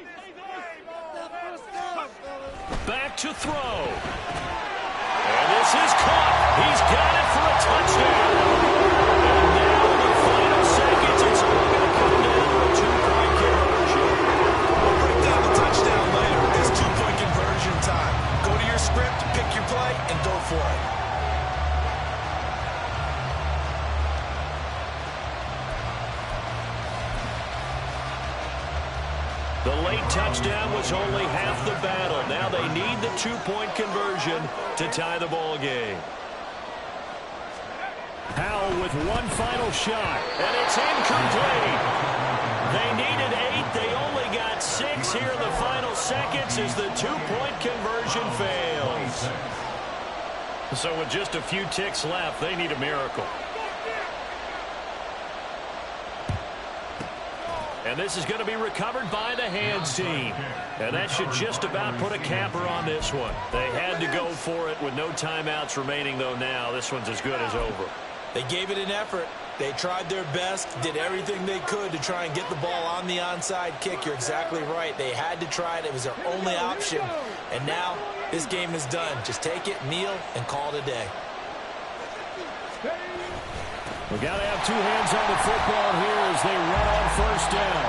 Back to throw. And this is caught. He's got it for a touchdown. And now in the final seconds, it's all going to come down to a 2-point conversion. We'll break down the touchdown later. It's 2-point conversion time. Go to your script, pick your play, and go for it. The late touchdown was only half the battle. Now they need the 2-point conversion to tie the ball game. Howell with one final shot, and it's incomplete. They needed 8. They only got 6 here in the final seconds as the 2-point conversion fails. So with just a few ticks left, they need a miracle. And this is going to be recovered by the hands team. And that should just about put a capper on this one. They had to go for it with no timeouts remaining, though now this one's as good as over. They gave it an effort. They tried their best, did everything they could to try and get the ball on the onside kick. You're exactly right. They had to try it. It was their only option. And now this game is done. Just take it, kneel, and call it a day. We got to have two hands on the football here as they run on first down.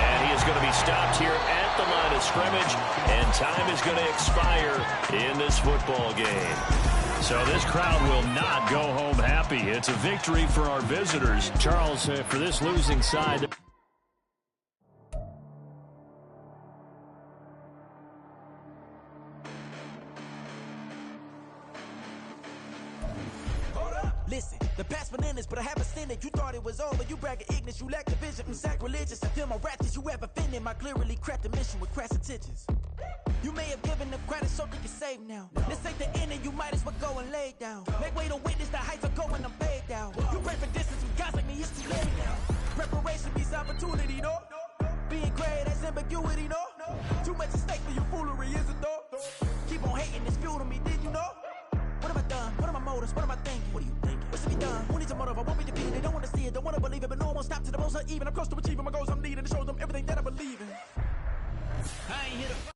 And he is going to be stopped here at the line of scrimmage, and time is going to expire in this football game. So this crowd will not go home happy. It's a victory for our visitors. Charles, for this losing side. Listen, the past bananas, but I haven't seen it. You thought it was over, you bragging ignorance, you lack the vision from sacrilegious. I feel my raptors, you have offended my clearly crafted mission with crass intentions. You may have given them credit so they can save now. This ain't the end and you might as well go and lay down. Make way to witness the heights are going, I'm paid down. You pray for distance with guys like me, it's too late now. Preparation means opportunity, no? Being great has ambiguity, no? Too much at stake for your foolery, is it though? Keep on hating, it's fuel to me, did you know? What have I done? What are my motives? What am I thinking? What are you thinking? What's to be done? Who needs a motive? I won't be defeated. They don't want to see it, don't want to believe it, but no one won't stop to the most uneven. I'm close to achieving my goals I'm needing to show them everything that I believe in. I ain't here to